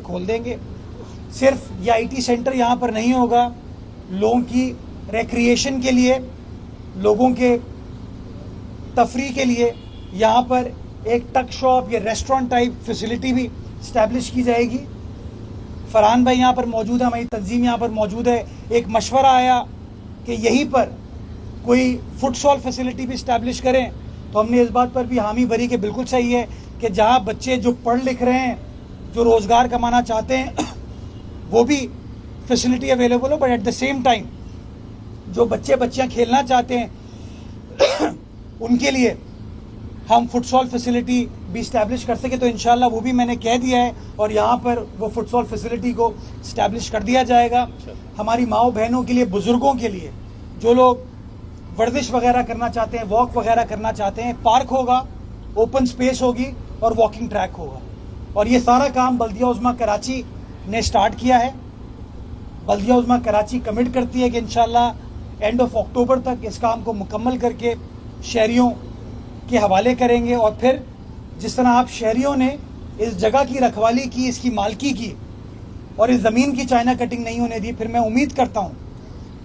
खोल देंगे। सिर्फ ये आईटी सेंटर यहाँ पर नहीं होगा, लोगों की रिक्रिएशन के लिए, लोगों के तफरी के लिए यहाँ पर एक टक शॉप या रेस्टोरेंट टाइप फैसिलिटी भी इस्टेब्लिश की जाएगी। फरहान भाई यहाँ पर मौजूद है, हमारी तंजीम यहाँ पर मौजूद है। एक मशवरा आया कि यहीं पर कोई फुटसॉल फैसिलिटी भी इस्टेब्लिश करें, तो हमने इस बात पर भी हामी भरी कि बिल्कुल सही है कि जहाँ बच्चे जो पढ़ लिख रहे हैं, जो रोज़गार कमाना चाहते हैं, वो भी फैसिलिटी अवेलेबल हो, but at the same time जो बच्चे बच्चियाँ खेलना चाहते हैं उनके लिए हम फुटसॉल फैसिलिटी भी इस्टेब्लिश कर सके। तो इंशाल्लाह वो भी मैंने कह दिया है और यहाँ पर वो फुटसॉल फैसिलिटी को इस्टेब्लिश कर दिया जाएगा। हमारी माओ बहनों के लिए, बुजुर्गों के लिए, जो लोग वर्जिश वगैरह करना चाहते हैं, वॉक वगैरह करना चाहते हैं, पार्क होगा, ओपन स्पेस होगी और वॉकिंग ट्रैक होगा। और ये सारा काम बल्दिया उज़्मा कराची ने स्टार्ट किया है। बल्दिया उज़्मा कराची कमिट करती है कि इंशाल्लाह एंड ऑफ अक्टूबर तक इस काम को मुकम्मल करके शहरियों के हवाले करेंगे। और फिर जिस तरह आप शहरियों ने इस जगह की रखवाली की, इसकी मालकी की और इस ज़मीन की चाइना कटिंग नहीं होने दी, फिर मैं उम्मीद करता हूँ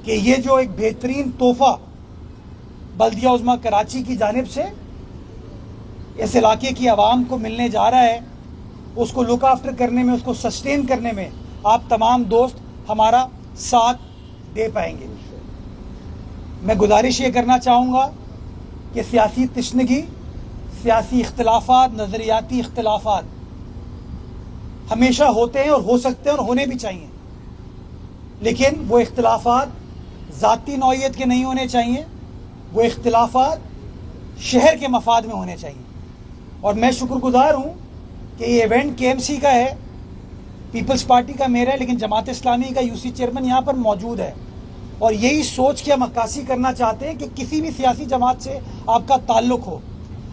कि ये जो एक बेहतरीन तोहफा बल्दिया उज़्मा कराची की जानिब से इस इलाके की आवाम को मिलने जा रहा है, उसको लुक आफ्टर करने में, उसको सस्टेन करने में आप तमाम दोस्त हमारा साथ दे पाएंगे। मैं गुजारिश ये करना चाहूँगा कि सियासी तशनगी, सियासी इख्तिलाफात, नज़रियाती इख्तिलाफात हमेशा होते हैं और हो सकते हैं और होने भी चाहिए, लेकिन वो इख्तिलाफात ज़ाती नौइयत के नहीं होने चाहिए, वो इख्तिलाफात शहर के मफाद में होने चाहिए। और मैं शुक्रगुजार हूँ कि ये इवेंट KMC का है, पीपल्स पार्टी का मेरा है, लेकिन जमात इस्लामी का यूसी चेयरमैन यहाँ पर मौजूद है। और यही सोच के हम अक्कासी करना चाहते हैं कि किसी भी सियासी जमात से आपका ताल्लुक हो,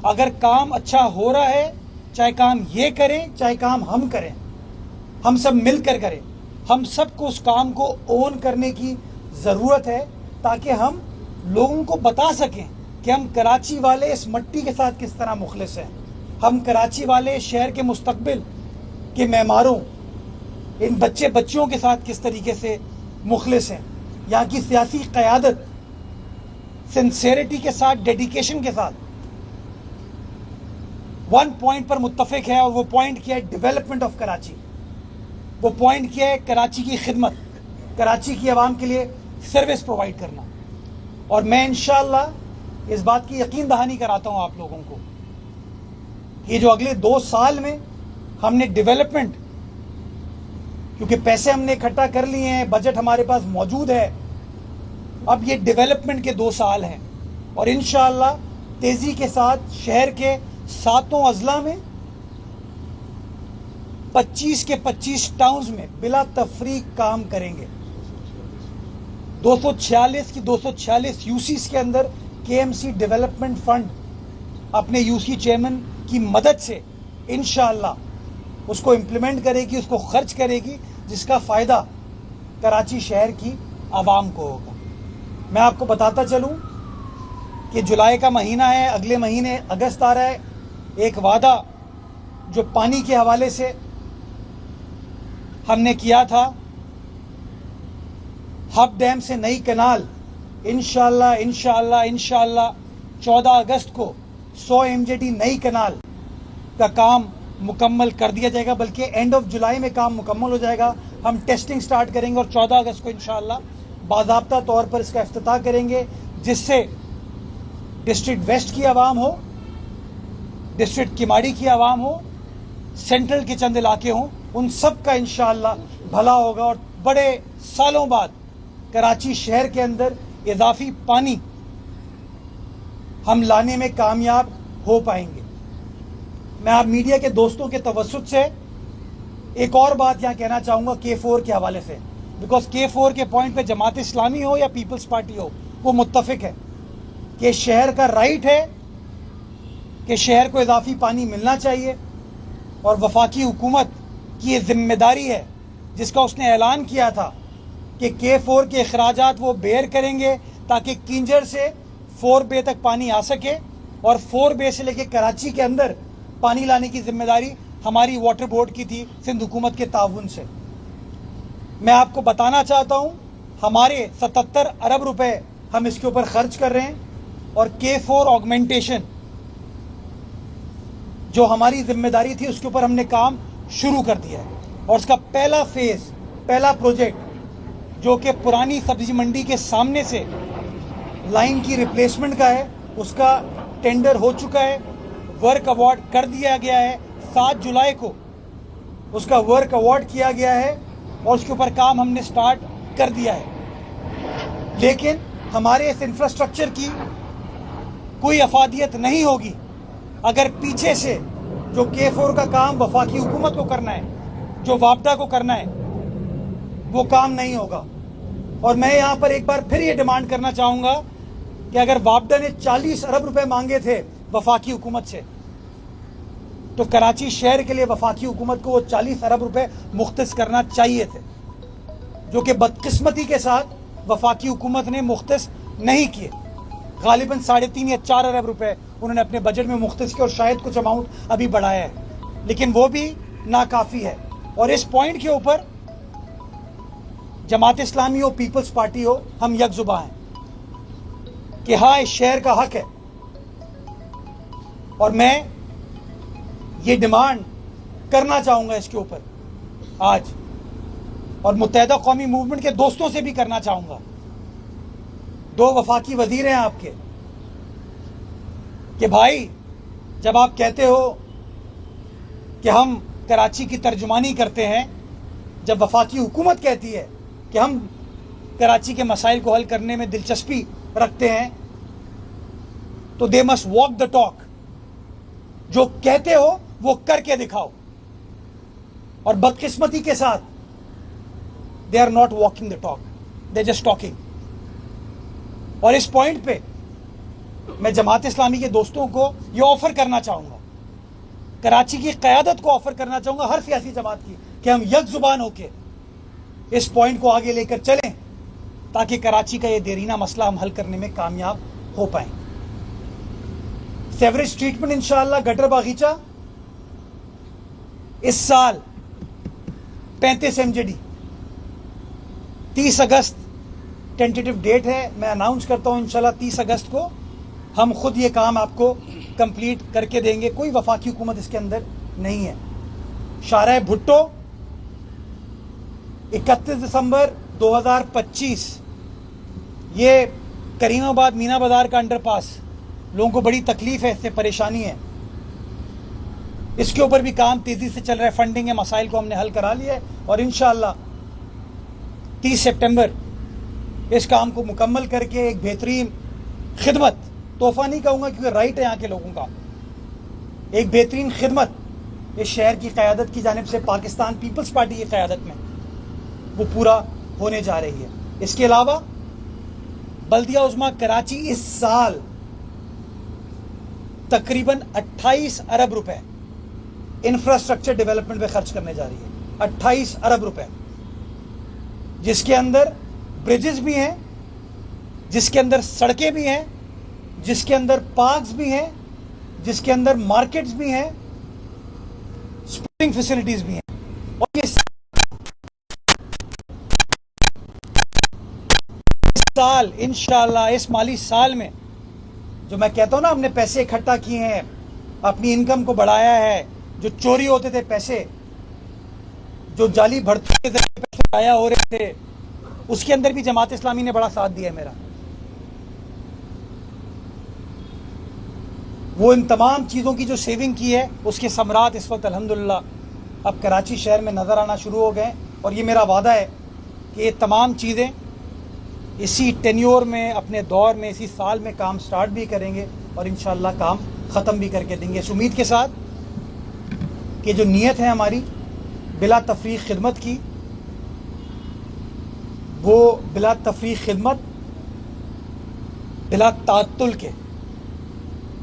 अगर काम अच्छा हो रहा है, चाहे काम ये करें चाहे काम हम करें, हम सब मिलकर करें, हम सबको उस काम को ओन करने की ज़रूरत है, ताकि हम लोगों को बता सकें कि हम कराची वाले इस मट्टी के साथ किस तरह मुखलिस हैं, हम कराची वाले शहर के मुस्तकबिल के मेमारों, इन बच्चे बच्चियों के साथ किस तरीके से मुखलिस हैं। यहाँ की सियासी क़यादत सिंसेरिटी के साथ, डेडिकेशन के साथ वन पॉइंट पर मुत्तफिक है, और वो पॉइंट क्या है? Development of Karachi. वो पॉइंट क्या है? कराची की खिदमत, कराची की आवाम के लिए सर्विस प्रोवाइड करना। और मैं इंशाअल्लाह इस बात की यकीन दहानी कराता हूँ आप लोगों को कि जो अगले 2 साल में हमने डेवलपमेंट, क्योंकि पैसे हमने इकट्ठा कर लिए हैं, बजट हमारे पास मौजूद है, अब ये डेवलपमेंट के 2 साल हैं। और इंशाअल्लाह तेज़ी के साथ शहर के 7 अजला में 25 के 25 टाउन्स में बिला तफरीक काम करेंगे। 246 की 246 यूसीस के अंदर KMC डेवलपमेंट फंड अपने यूसी चेयरमैन की मदद से इंशाअल्लाह उसको इम्प्लीमेंट करेगी, उसको खर्च करेगी, जिसका फ़ायदा कराची शहर की आवाम को होगा। मैं आपको बताता चलूँ कि जुलाई का महीना है, अगले महीने अगस्त आ रहा है। एक वादा जो पानी के हवाले से हमने किया था, हब डैम से नई कनाल, इंशाअल्लाह 14 अगस्त को 100 MJD नई कनाल का काम मुकम्मल कर दिया जाएगा, बल्कि एंड ऑफ जुलाई में काम मुकम्मल हो जाएगा। हम टेस्टिंग स्टार्ट करेंगे और 14 अगस्त को इंशाअल्लाह बाज़ाब्ता तौर पर इसका इफ्तिताह करेंगे, जिससे डिस्ट्रिक्ट वेस्ट की आवाम हो, डिस्ट्रिक्ट किमाड़ी की आवाम हो, सेंट्रल के चंद इलाके हों, उन सब का इंशाअल्लाह भला होगा। और बड़े सालों बाद कराची शहर के अंदर इजाफी पानी हम लाने में कामयाब हो पाएंगे। मैं आप मीडिया के दोस्तों के तवज्जुह से एक और बात यहाँ कहना चाहूँगा K4 के हवाले से, बिकॉज K4 के पॉइंट पे जमात इस्लामी हो या पीपल्स पार्टी हो, वो मुत्तफिक है कि शहर का राइट है कि शहर को इजाफी पानी मिलना चाहिए, और वफाकी हुकूमत की ये जिम्मेदारी है, जिसका उसने ऐलान किया था कि K4 के अखराजात वो बेयर करेंगे ताकि किंजर से 4 बे तक पानी आ सके, और 4 बे से लेके कराची के अंदर पानी लाने की जिम्मेदारी हमारी वाटर बोर्ड की थी सिंध हुकूमत के ताउन से। मैं आपको बताना चाहता हूं, हमारे 77 अरब रुपए हम इसके ऊपर खर्च कर रहे हैं और K4 ऑगमेंटेशन जो हमारी जिम्मेदारी थी उसके ऊपर हमने काम शुरू कर दिया है। और उसका पहला फेज, पहला प्रोजेक्ट जो कि पुरानी सब्जी मंडी के सामने से लाइन की रिप्लेसमेंट का है, उसका टेंडर हो चुका है, वर्क अवार्ड कर दिया गया है। 7 जुलाई को उसका वर्क अवार्ड किया गया है और उसके ऊपर काम हमने स्टार्ट कर दिया है। लेकिन हमारे इस इंफ्रास्ट्रक्चर की कोई अफादियत नहीं होगी अगर पीछे से जो K4 का काम वफाकी हुकूमत को करना है, जो वापडा को करना है, वो काम नहीं होगा। और मैं यहां पर एक बार फिर ये डिमांड करना चाहूंगा कि अगर वापडा ने 40 अरब रुपए मांगे थे वफाकी हुकूमत से, तो कराची शहर के लिए वफाकी हुकूमत को वो 40 अरब रुपए मुख्तस करना चाहिए थे, जो कि बदकिस्मती के साथ वफाकी हुकूमत ने मुख्तस नहीं किए। गालिबन 3.5 या 4 अरब रुपए उन्होंने अपने बजट में मुख्तस किए और शायद कुछ अमाउंट अभी बढ़ाया है, लेकिन वो भी नाकाफी है। और इस पॉइंट के ऊपर जमात इस्लामी हो, पीपल्स पार्टी हो, हम यकजुबा हैं कि हाँ, इस शहर का हक है। और मैं ये डिमांड करना चाहूंगा इसके ऊपर आज, और मुत्तहिदा कौमी मूवमेंट के दोस्तों से भी करना चाहूंगा। 2 वफाकी वजीर हैं आपके, कि भाई जब आप कहते हो कि हम कराची की तर्जुमानी करते हैं, जब वफाकी हुकूमत कहती है कि हम कराची के मसाइल को हल करने में दिलचस्पी रखते हैं, तो they must walk the talk. जो कहते हो वो करके दिखाओ। और बदकिस्मती के साथ they are not walking the talk, they just talking. और इस पॉइंट पे मैं जमात इस्लामी के दोस्तों को ये ऑफर करना चाहूंगा, कराची की क़यादत को ऑफर करना चाहूंगा, हर सियासी जमात की, कि हम यकजुबान होके इस पॉइंट को आगे लेकर चलें ताकि कराची का ये देरीना मसला हम हल करने में कामयाब हो पाए। सेवरेज ट्रीटमेंट इंशाअल्लाह, गटर बागीचा इस साल 35 MJD, 30 अगस्त टेंटेटिव डेट है। मैं अनाउंस करता हूं इंशाल्लाह 30 अगस्त को हम खुद ये काम आपको कंप्लीट करके देंगे। कोई वफाकी हुकूमत इसके अंदर नहीं है। शाहराह भुट्टो 31 दिसंबर 2025, ये करीमाबाद मीना बाजार का अंडरपास, लोगों को बड़ी तकलीफ है, इससे परेशानी है, इसके ऊपर भी काम तेजी से चल रहा है। फंडिंग के मसाइल को हमने हल करा लिया है और इंशाअल्लाह 30 सितंबर इस काम को मुकम्मल करके एक बेहतरीन खिदमत, तोहफा नहीं कहूँगा क्योंकि राइट है यहाँ के लोगों का, एक बेहतरीन खिदमत इस शहर की क़यादत की जानिब से, पाकिस्तान पीपल्स पार्टी की क़यादत में, वो पूरा होने जा रही है। इसके अलावा बल्दिया उज़्मा कराची इस साल तकरीबन 28 अरब रुपए इंफ्रास्ट्रक्चर डेवलपमेंट पे खर्च करने जा रही है। 28 अरब रुपए, जिसके अंदर ब्रिजेस भी हैं, जिसके अंदर सड़कें भी हैं, जिसके अंदर पार्क्स भी हैं, जिसके अंदर मार्केट्स भी हैं, स्पोर्टिंग फैसिलिटीज भी हैं। और ये साल इंशाअल्लाह, इस माली साल में, जो मैं कहता हूं ना, हमने पैसे इकट्ठा किए हैं, अपनी इनकम को बढ़ाया है, जो चोरी होते थे पैसे, जो जाली भर्ती के जरिए पैसे आया हो रहे थे, उसके अंदर भी जमात इस्लामी ने बड़ा साथ दिया है मेरा। वो इन तमाम चीज़ों की जो सेविंग की है, उसके समरात इस वक्त अल्हम्दुलिल्लाह अब कराची शहर में नज़र आना शुरू हो गए। और ये मेरा वादा है कि ये तमाम चीज़ें इसी टेन्योर में, अपने दौर में, इसी साल में काम स्टार्ट भी करेंगे और इंशाअल्लाह काम ख़त्म भी करके देंगे, इस उम्मीद के साथ कि जो नीयत है हमारी बिला तफरीक खिदमत की, वो बिला तफरीक खिदमत, बिला तातुल के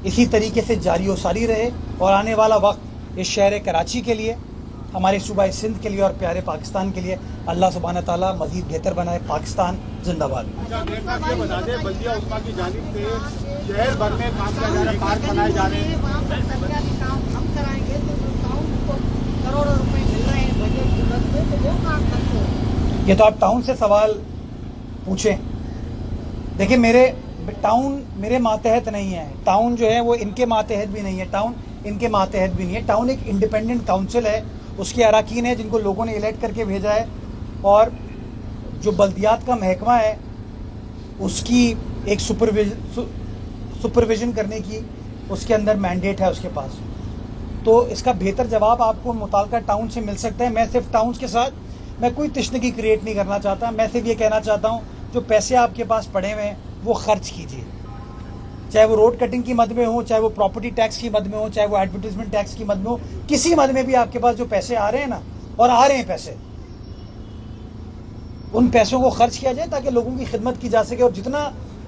इसी तरीके से जारी व सारी रहे। और आने वाला वक्त इस शहर कराची के लिए, हमारे सूबा सिंध के लिए और प्यारे पाकिस्तान के लिए अल्लाह सुब्हानहू ताला मज़ीद बेहतर बनाए। पाकिस्तान जिंदाबाद। बल्दिया उज़्मा की जानिब से शहर भर में काम किया जा रहा है, पार्क बनाए जा रहे हैं। करोड़ रुपए मिल रहे हैं बजट की मद में, तो वो काम करते हो। ये तो आप टाउन से सवाल पूछें। देखिए टाउन मेरे मातहत नहीं है, टाउन जो है वो इनके मातहत भी नहीं है, टाउन इनके मातहत भी नहीं है। टाउन एक इंडिपेंडेंट काउंसिल है, उसके अराकीन है जिनको लोगों ने इलेक्ट करके भेजा है, और जो बल्दियात का महकमा है उसकी एक सुपरविजन करने की उसके अंदर मैंडेट है उसके पास। तो इसका बेहतर जवाब आपको मुताल्लिका टाउन से मिल सकता है। मैं सिर्फ टाउन्स के साथ मैं कोई तशनगी क्रिएट नहीं करना चाहता, मैं सिर्फ ये कहना चाहता हूँ जो पैसे आपके पास पड़े हुए हैं वो खर्च कीजिए, चाहे वो रोड कटिंग की मद में हो, चाहे वो प्रॉपर्टी टैक्स की मद में हो, चाहे वो एडवर्टीजमेंट टैक्स की मद में हो, किसी मद में भी आपके पास जो पैसे आ रहे हैं ना, और आ रहे हैं पैसे, उन पैसों को खर्च किया जाए ताकि लोगों की खिदमत की जा सके। और जितना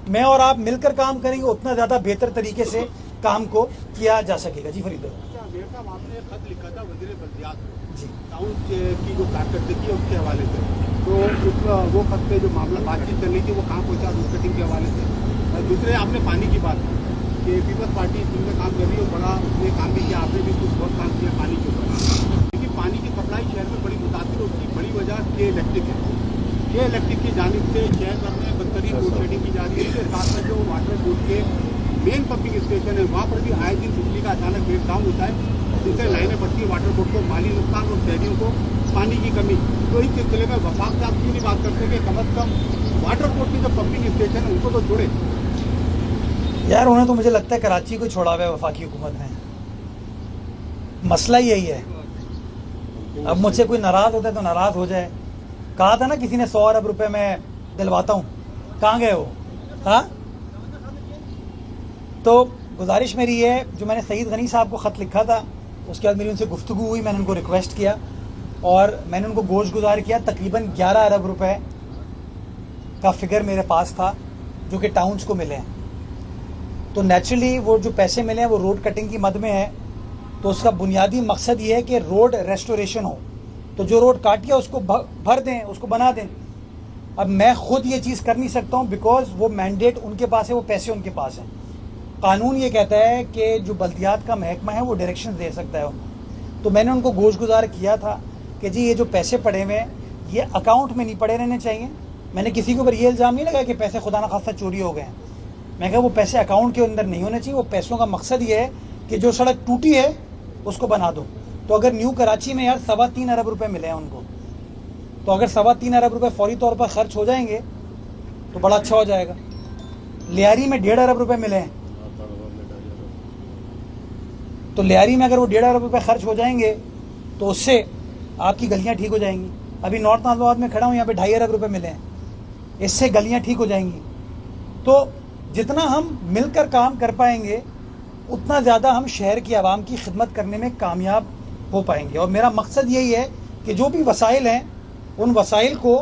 मैं और आप मिलकर काम करेंगे उतना ज़्यादा बेहतर तरीके से काम को किया जा सकेगा। जी फरीद भाई, आपने एक खत लिखा था वज़ीर बल्दियात को जी टाउन की जो कारकर्दगी है उसके हवाले से, तो वो खत पे जो मामला बातचीत करनी थी वो कहाँ पहुँचा रोड कटिंग के हवाले से। और दूसरे आपने पानी की बात की कि पीपल्स पार्टी इसमें काम कर रही है, बड़ा उसने काम भी किया, आपने भी कुछ बहुत काम किया पानी के ऊपर, क्योंकि पानी की सप्लाई शहर में बड़ी मुतासिर, उसकी बड़ी वजह के इलेक्ट्रिक है। ये इलेक्ट्रिक की जानिब से शहर में बदतरीन लोड शेडिंग की जा रही है। इसके साथ में जो वाटर बोर्ड के मेन पंपिंग स्टेशन है वहाँ पर भी आए दिन बिजली का अचानक ब्रेकडाउन होता है, जिससे लाइनें बढ़ती है, वाटर बोर्ड को माली नुकसान और शहरियों को पानी की कमी। तो इस सिलसिले में वफाक से आप क्यों नहीं बात करते कि कम अज़ कम वाटर बोर्ड के जो पंपिंग स्टेशन है उनको तो छोड़े। यार उन्हें तो मुझे लगता है कराची को छोड़ा हुआ है वफाकी हुकूमत ने, मसला यही है। अब मुझसे कोई नाराज होता है तो नाराज हो जाए। कहा था ना किसी ने 100 अरब रुपए में दिलवाता हूँ, कहाँ गए वो? हाँ, तो गुजारिश मेरी है, जो मैंने सईद गनी साहब को ख़त लिखा था उसके बाद मेरी उनसे गुफ्तगू हुई, मैंने उनको रिक्वेस्ट किया और मैंने उनको गोश गुजार किया। तकरीबन 11 अरब रुपए का फिगर मेरे पास था जो कि टाउन्स को मिले हैं। तो नेचुरली वो जो पैसे मिले हैं वो रोड कटिंग की मद में है, तो उसका बुनियादी मकसद ये है कि रोड रेस्टोरेशन हो, तो जो रोड काटिया उसको भर दें, उसको बना दें। अब मैं खुद ये चीज़ कर नहीं सकता हूँ बिकॉज वो मैंडेट उनके पास है, वो पैसे उनके पास हैं। कानून ये कहता है कि जो बल्दियात का महकमा है वो डायरेक्शन दे सकता है उनको। तो मैंने उनको गोश गुजार किया था कि जी ये जो पैसे पड़े हुए हैं ये अकाउंट में नहीं पड़े रहने चाहिए। मैंने किसी के ऊपर ये इल्ज़ाम नहीं लगाया कि पैसे खुदा न खास्ता चोरी हो गए हैं। मैं कहा वो पैसे अकाउंट के अंदर नहीं होने चाहिए। वो पैसों का मकसद ये है कि जो सड़क टूटी है उसको बना दो। तो अगर न्यू कराची में यार 3.25 अरब रुपए मिले हैं उनको, तो अगर 3.25 अरब रुपए फौरी तौर पर खर्च हो जाएंगे तो बड़ा अच्छा हो जाएगा। लियारी में 1.5 अरब रुपए मिले हैं, तो लियारी में अगर वो 1.5 अरब रुपए खर्च हो जाएंगे तो उससे आपकी गलियां ठीक हो जाएंगी। अभी नॉर्थ नाजवाबाद में खड़ा हूँ, यहाँ पे 2.5 अरब रुपए मिले हैं, इससे गलियां ठीक हो जाएंगी। तो जितना हम मिलकर काम कर पाएंगे उतना ज़्यादा हम शहर की आवाम की खिदमत करने में कामयाब हो पाएंगे। और मेरा मकसद यही है कि जो भी वसाइल हैं उन वसाइल को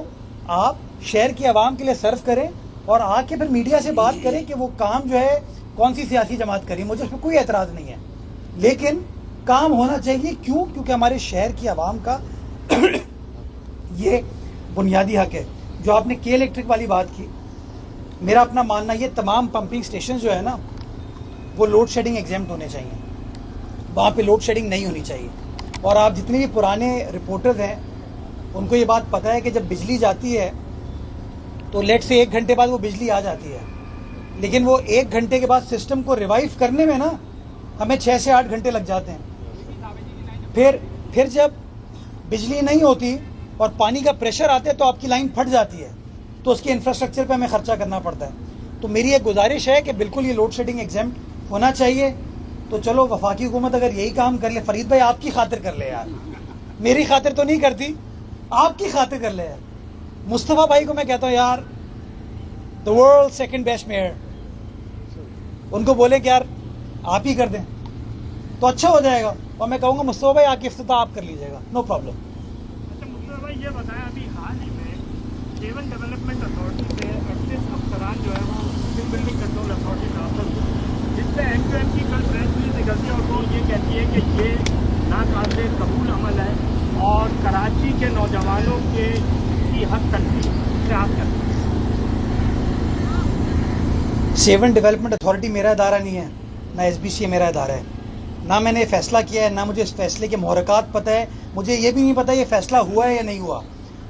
आप शहर की आवाम के लिए सर्व करें और आके फिर मीडिया से बात करें कि वो काम जो है कौन सी सियासी जमात करी। मुझे उसमें कोई एतराज़ नहीं है, लेकिन काम होना चाहिए। क्यों? क्योंकि हमारे शहर की आवाम का ये बुनियादी हक है। जो आपने के इलेक्ट्रिक वाली बात की, मेरा अपना मानना ये तमाम पंपिंग स्टेशन जो है ना वो लोड शेडिंग एग्जेम्प्ट होने चाहिए, वहाँ पे लोड शेडिंग नहीं होनी चाहिए। और आप जितने भी पुराने रिपोर्टर्स हैं उनको ये बात पता है कि जब बिजली जाती है तो लेट से 1 घंटे बाद वो बिजली आ जाती है, लेकिन वो 1 घंटे के बाद सिस्टम को रिवाइव करने में ना हमें 6 से 8 घंटे लग जाते हैं। फिर जब बिजली नहीं होती और पानी का प्रेशर आता है तो आपकी लाइन फट जाती है, तो उसके इंफ्रास्ट्रक्चर पे हमें खर्चा करना पड़ता है। तो मेरी एक गुजारिश है कि बिल्कुल ये लोड शेडिंग एग्जेम्प्ट होना चाहिए। तो चलो वफाकी हुकूमत अगर यही काम कर ले, फरीद भाई आपकी खातिर कर ले यार, मेरी खातिर तो नहीं करती, आपकी खातिर कर ले यार। मुस्तफ़ा भाई को मैं कहता हूँ यार the world second best mayor, उनको बोले कि यार आप ही कर दें तो अच्छा हो जाएगा। और मैं कहूँगा मुस्तफ़ा भाई आके इफ्तिताह आप कर लीजिएगा, नो प्रॉब्लम। अच्छा मुस्तफ़ा भाई ये बताएं, अभी हाल ही में केवल डेवलपमेंट अथॉरिटी से 38 अफसरान जो है वो बिल्डिंग कंट्रोल अथॉरिटी ट्रांसफर हुए, जिससे M2M की कल प्रेस रिलीज निकलती है और वो ये कहती है कि ये नाकाबिले कबूल अमल है और कराची के नौजवानों की हक तलफी से आप करते हैं। 7 डेवलपमेंट अथॉरिटी मेरा इदारा नहीं है, ना SBCA मेरा इदारा है, ना मैंने फैसला किया है, ना मुझे इस फैसले के मुहरकात पता है, मुझे ये भी नहीं पता ये फैसला हुआ है या नहीं हुआ।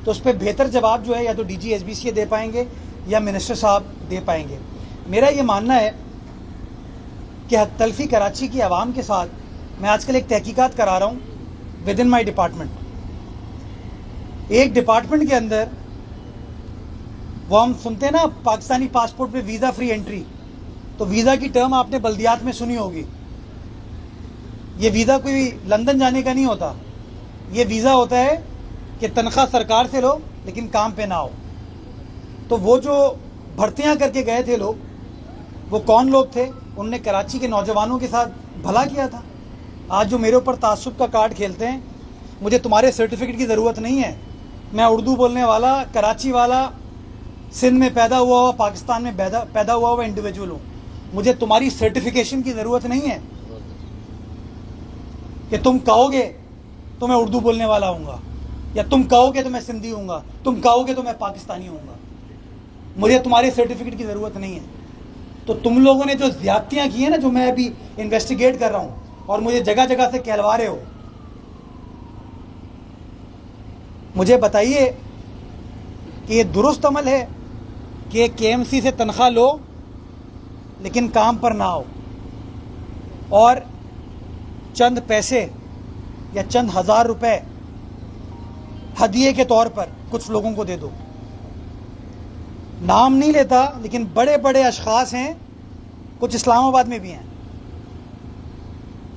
तो उस पर बेहतर जवाब जो है या तो DG SBCA दे पाएंगे या मिनिस्टर साहब दे पाएंगे। मेरा ये मानना है कि हक तलफी कराची की आवाम के साथ मैं आजकल एक तहकीकात करा रहा हूँ विद इन माई डिपार्टमेंट। एक डिपार्टमेंट के अंदर वो हम सुनते हैं ना पाकिस्तानी पासपोर्ट पे वीज़ा फ्री एंट्री, तो वीज़ा की टर्म आपने बल्दियात में सुनी होगी। ये वीज़ा कोई लंदन जाने का नहीं होता, ये वीज़ा होता है कि तनख्वाह सरकार से लो लेकिन काम पे ना हो। तो वो जो भर्तियां करके गए थे लोग, वो कौन लोग थे? उनने कराची के नौजवानों के साथ भला किया था। आज जो मेरे ऊपर तासुब का कार्ड खेलते हैं, मुझे तुम्हारे सर्टिफिकेट की ज़रूरत नहीं है, मैं उर्दू बोलने वाला, कराची वाला, सिंध में पैदा हुआ, पाकिस्तान में पैदा हुआ इंडिविजुअल हूँ, मुझे तुम्हारी सर्टिफिकेशन की ज़रूरत नहीं है कि तुम कहोगे तो मैं उर्दू बोलने वाला हूँगा, या तुम कहोगे तो मैं सिंधी हूँगा, तुम कहोगे तो मैं पाकिस्तानी हूँगा। मुझे तुम्हारे सर्टिफिकेट की ज़रूरत नहीं है। तो तुम लोगों ने जो ज़्यादतियाँ की हैं ना, जो मैं अभी इन्वेस्टिगेट कर रहा हूँ और मुझे जगह जगह से कहलवा रहे हो, मुझे बताइए कि ये दुरुस्त अमल है कि KMC से तनख्वाह लो लेकिन काम पर ना हो और चंद पैसे या चंद हज़ार रुपए हदिये के तौर पर कुछ लोगों को दे दो। नाम नहीं लेता लेकिन बड़े बड़े अशखास हैं, कुछ इस्लामाबाद में भी हैं,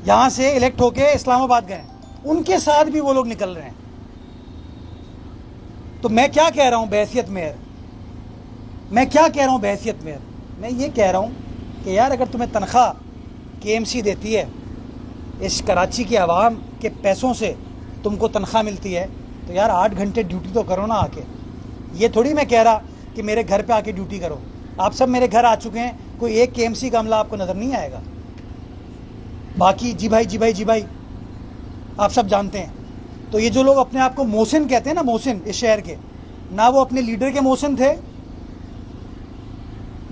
यहाँ से इलेक्ट होके इस्लामाबाद गए, उनके साथ भी वो लोग निकल रहे हैं। तो मैं क्या कह रहा हूँ बहैसियत मेयर, मैं क्या कह रहा हूँ बहैसियत मेयर, मैं ये कह रहा हूँ कि यार अगर तुम्हें तनख्वाह KMC देती है, इस कराची की आवाम के पैसों से तुमको तनख्वाह मिलती है, तो यार 8 घंटे ड्यूटी तो करो ना आके। ये थोड़ी मैं कह रहा कि मेरे घर पे आके ड्यूटी करो। आप सब मेरे घर आ चुके हैं, कोई एक KMC का अमला आपको नज़र नहीं आएगा। बाकी जी भाई आप सब जानते हैं। तो ये जो लोग अपने आप को मोहसिन कहते हैं ना, मोहसिन इस शहर के, ना वो अपने लीडर के मोहसिन थे,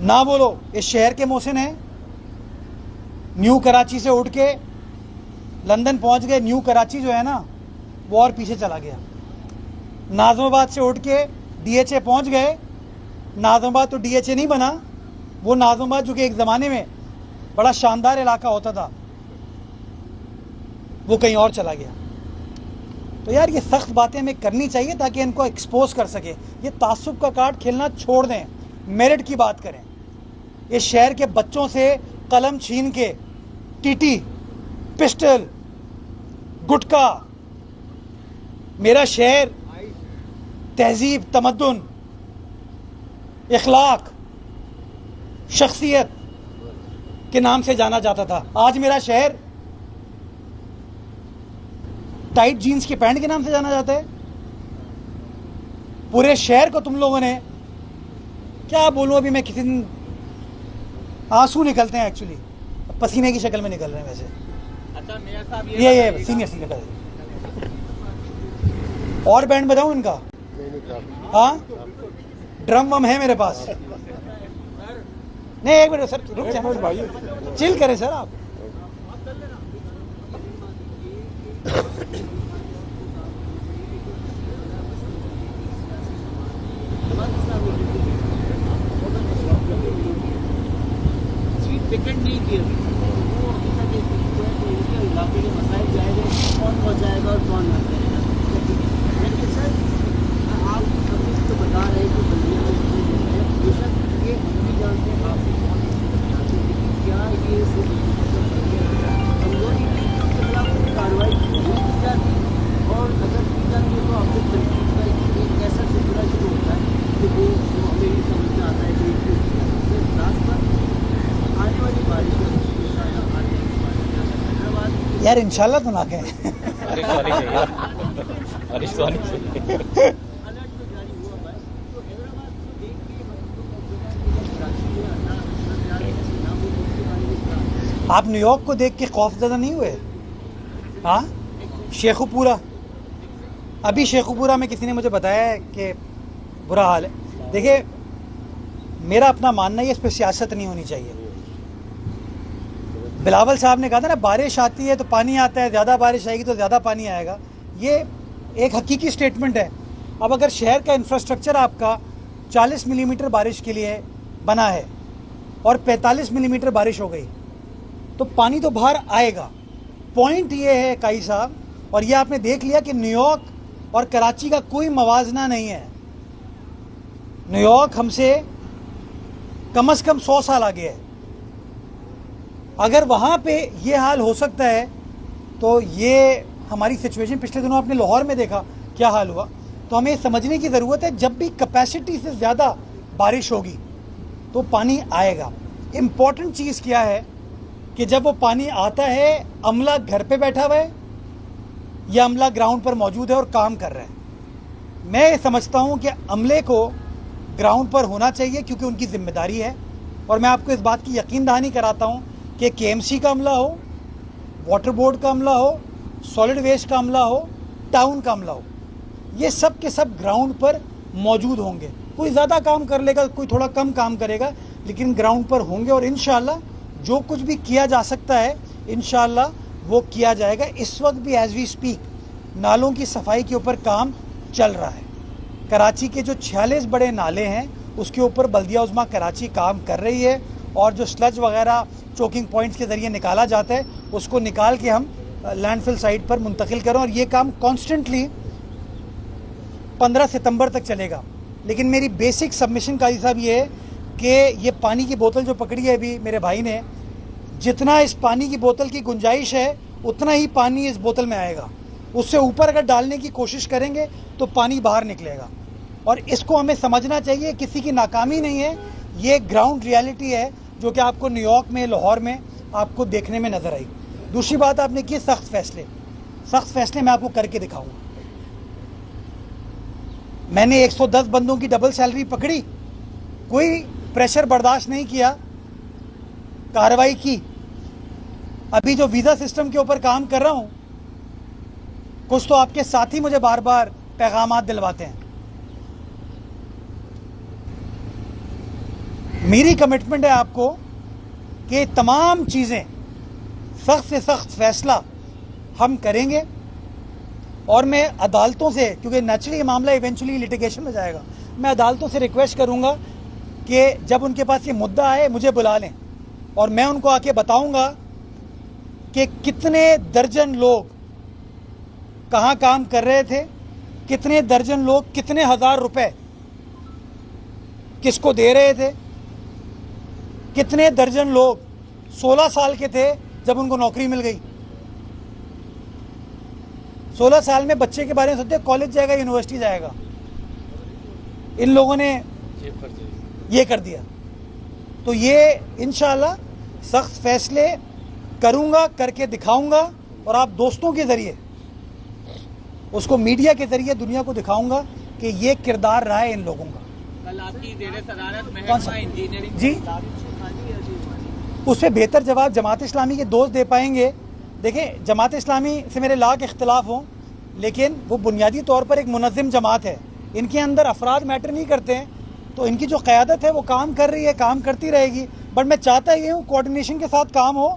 ना वो लोग इस शहर के मोहसिन हैं। न्यू कराची से उठ के लंदन पहुंच गए, न्यू कराची जो है ना वो और पीछे चला गया। नाज़िमाबाद से उठ के DHA पहुंच गए, नाज़िमाबाद तो DHA नहीं बना, वो नाज़िमाबाद जो कि एक ज़माने में बड़ा शानदार इलाका होता था, वो कहीं और चला गया। तो यार ये सख्त बातें हमें करनी चाहिए ताकि इनको एक्सपोज कर सके। ये तासुब का कार्ड खेलना छोड़ दें, मेरिट की बात करें। इस शहर के बच्चों से कलम छीन के TT, पिस्टल, गुटखा, मेरा शहर तहजीब, तमद्दुन, इखलाक, शख्सियत के नाम से जाना जाता था। आज मेरा शहर टाइट जीन्स के पैंट के नाम से जाना जाता है। पूरे शहर को तुम लोगों ने, क्या बोलूं, अभी मैं किसी दिन आंसू निकलते हैं, एक्चुअली पसीने की शक्ल में निकल रहे हैं वैसे। अच्छा मेयर साहब, ये सीनियर और बैंड बजाऊं इनका? हाँ, ड्रम वम है मेरे पास। नहीं एक मिनट सर, रुक जाए, चिल करें सर आप। टिकट नहीं किए वो हकीकत इलाके के मसाइल जाएंगे, कौन पहुँचाएगा और कौन ना जाएगा। लेकिन सर आप अभी तो बता रहे हैं कि बल्दिया में बेशक ये हम भी जानते हैं, आप भी जानते हैं, लेकिन क्या ये कमजोरी के खिलाफ कार्रवाई नहीं की जाती? और अगर की जाती है तो आपके तनकीद का एक ऐसा सिलसिला शुरू होता है कि वो हमें ये समझ में आता है कि रात पर आने वाली बारिश यार इंशाल्लाह तो ना कहें। अलर्ट तो जारी हुआ है, तो हैदराबाद को देख के आप न्यूयॉर्क को देख के खौफजदा नहीं हुए? हाँ, शेखुपुरा, अभी शेखुपुरा में किसी ने मुझे बताया है कि बुरा हाल है। देखिए मेरा अपना मानना है इस पर सियासत नहीं होनी चाहिए। बिलावल साहब ने कहा था ना, बारिश आती है तो पानी आता है, ज़्यादा बारिश आएगी तो ज़्यादा पानी आएगा। ये एक हकीकी स्टेटमेंट है। अब अगर शहर का इंफ्रास्ट्रक्चर आपका 40 मिलीमीटर बारिश के लिए बना है और 45 मिलीमीटर बारिश हो गई तो पानी तो बाहर आएगा। पॉइंट ये है काई साहब, और ये आपने देख लिया कि न्यूयॉर्क और कराची का कोई मवाजना नहीं है। न्यूयॉर्क हमसे कम से कम 100 साल आगे है। अगर वहाँ पे ये हाल हो सकता है तो ये हमारी सिचुएशन पिछले दिनों आपने लाहौर में देखा क्या हाल हुआ। तो हमें समझने की ज़रूरत है, जब भी कैपेसिटी से ज़्यादा बारिश होगी तो पानी आएगा। इम्पॉर्टेंट चीज़ क्या है कि जब वो पानी आता है, अमला घर पे बैठा हुआ है या अमला ग्राउंड पर मौजूद है और काम कर रहा है। मैं समझता हूँ कि अमले को ग्राउंड पर होना चाहिए क्योंकि उनकी जिम्मेदारी है। और मैं आपको इस बात की यकीन दहानी कराता हूँ कि KMC का अमला हो, वाटर बोर्ड का अमला हो, सॉलिड वेस्ट का अमला हो, टाउन का अमला हो, ये सब के सब ग्राउंड पर मौजूद होंगे। कोई ज़्यादा काम कर लेगा, कोई थोड़ा कम काम करेगा, लेकिन ग्राउंड पर होंगे। और इंशाल्लाह जो कुछ भी किया जा सकता है इंशाल्लाह वो किया जाएगा। इस वक्त भी एज वी स्पीक नालों की सफाई के ऊपर काम चल रहा है। कराची के जो 46 बड़े नाले हैं उसके ऊपर बल्दिया उज़्मा कराची काम कर रही है, और जो स्लज वगैरह चोकिंग पॉइंट्स के ज़रिए निकाला जाता है उसको निकाल के हम लैंडफिल साइट पर मुंतकिल करें। और ये काम कॉन्स्टेंटली 15 सितंबर तक चलेगा। लेकिन मेरी बेसिक सबमिशन काजी साहब ये है कि ये पानी की बोतल जो पकड़ी है अभी मेरे भाई ने, जितना इस पानी की बोतल की गुंजाइश है उतना ही पानी इस बोतल में आएगा। उससे ऊपर अगर डालने की कोशिश करेंगे तो पानी बाहर निकलेगा। और इसको हमें समझना चाहिए, किसी की नाकामी नहीं है, ये ग्राउंड रियलिटी है जो कि आपको न्यूयॉर्क में, लाहौर में आपको देखने में नजर आई। दूसरी बात आपने की सख्त फैसले मैं आपको करके दिखाऊंगा। मैंने 110 बंदों की डबल सैलरी पकड़ी, कोई प्रेशर बर्दाश्त नहीं किया, कार्रवाई की। अभी जो वीजा सिस्टम के ऊपर काम कर रहा हूं, कुछ तो आपके साथी मुझे बार बार पैगामात दिलवाते हैं। मेरी कमिटमेंट है आपको कि तमाम चीजें, सख्त से सख्त फैसला हम करेंगे। और मैं अदालतों से, क्योंकि नेचुरली ये मामला इवेंचुअली लिटिगेशन में जाएगा, मैं अदालतों से रिक्वेस्ट करूंगा कि जब उनके पास ये मुद्दा आए मुझे बुला लें और मैं उनको आके बताऊंगा कि कितने दर्जन लोग कहाँ काम कर रहे थे, कितने दर्जन लोग कितने हजार रुपए किसको दे रहे थे, कितने दर्जन लोग 16 साल के थे जब उनको नौकरी मिल गई। 16 साल में बच्चे के बारे में सोचते, कॉलेज जाएगा, यूनिवर्सिटी जाएगा, इन लोगों ने ये कर दिया। तो ये इंशाल्लाह सख्त फैसले करूंगा, करके दिखाऊंगा, और आप दोस्तों के जरिए उसको मीडिया के जरिए दुनिया को दिखाऊंगा कि ये किरदार रहा है इन लोगों का। कल आपकी ज़ेरे सदारत कौन सा? महकमा इंजीनियरिंग जी, उस पर बेहतर जवाब जमात इस्लामी के दोस्त दे पाएंगे। देखें, जमात इस्लामी से मेरे लाख इख्तिलाफ हों, लेकिन वो बुनियादी तौर पर एक मुनज़्ज़िम जमात है। इनके अंदर अफराद मैटर नहीं करते हैं, तो इनकी जो क़यादत है वो काम कर रही है, काम करती रहेगी। बट मैं चाहता ये हूँ कोऑर्डिनेशन के साथ काम हो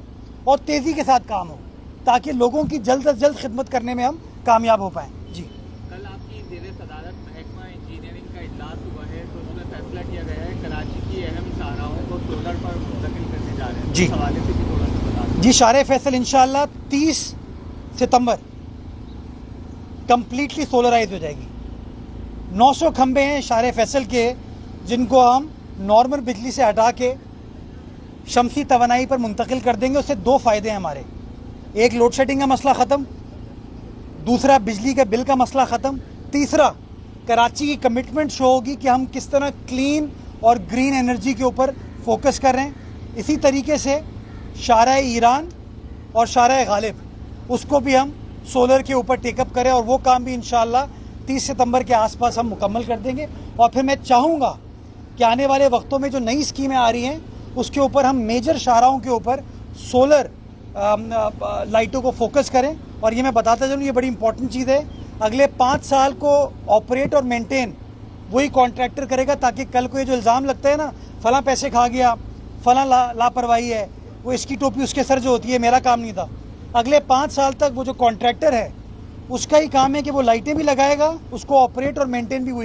और तेज़ी के साथ काम हो, ताकि लोगों की जल्द अज जल्द खिदमत करने में हम कामयाब हो पाएँ। जी, कल आपकी ज़ेरे सदारत महकमा इंजीनियरिंग का इजलास हुआ है, तो उसमें फैसला किया गया है कराची की अहम शाहराहों को सोलर पर मुंतकिल करने जा रहे हैं। जी। इस हवाले से भी थोड़ा सा बता दें। जी, शारे फैसल इंशाल्लाह 30 सितंबर कंप्लीटली सोलराइज हो जाएगी। 900 खंबे हैं शारे फैसल के, जिनको हम नॉर्मल बिजली से हटा के शमसी तवानाई पर मुंतकिल कर देंगे। उससे दो फ़ायदे हैं हमारे, एक लोड शेडिंग का मसला ख़त्म, दूसरा बिजली के बिल का मसला ख़त्म, तीसरा कराची की कमिटमेंट शो होगी कि हम किस तरह क्लीन और ग्रीन एनर्जी के ऊपर फोकस कर रहे हैं। इसी तरीके से शारा ईरान और शारा गालिब, उसको भी हम सोलर के ऊपर टेकअप करें, और वो काम भी इंशाल्लाह 30 सितंबर के आसपास हम मुकम्मल कर देंगे। और फिर मैं चाहूँगा कि आने वाले वक्तों में जो नई स्कीमें आ रही हैं उसके ऊपर हम मेजर शाहराहों के ऊपर सोलर लाइटों को फोकस करें। और ये मैं बताता चलूँ, ये बड़ी इंपॉर्टेंट चीज़ है, अगले 5 साल को ऑपरेट और मेंटेन वही कॉन्ट्रैक्टर करेगा, ताकि कल को ये जो इल्ज़ाम लगता है ना, फलां पैसे खा गया, फलां लापरवाही है, वो इसकी टोपी उसके सर जो होती है, मेरा काम नहीं था। अगले 5 साल तक वो जो कॉन्ट्रैक्टर है उसका ही काम है कि वो लाइटें भी लगाएगा, उसको ऑपरेट और मेंटेन भी वही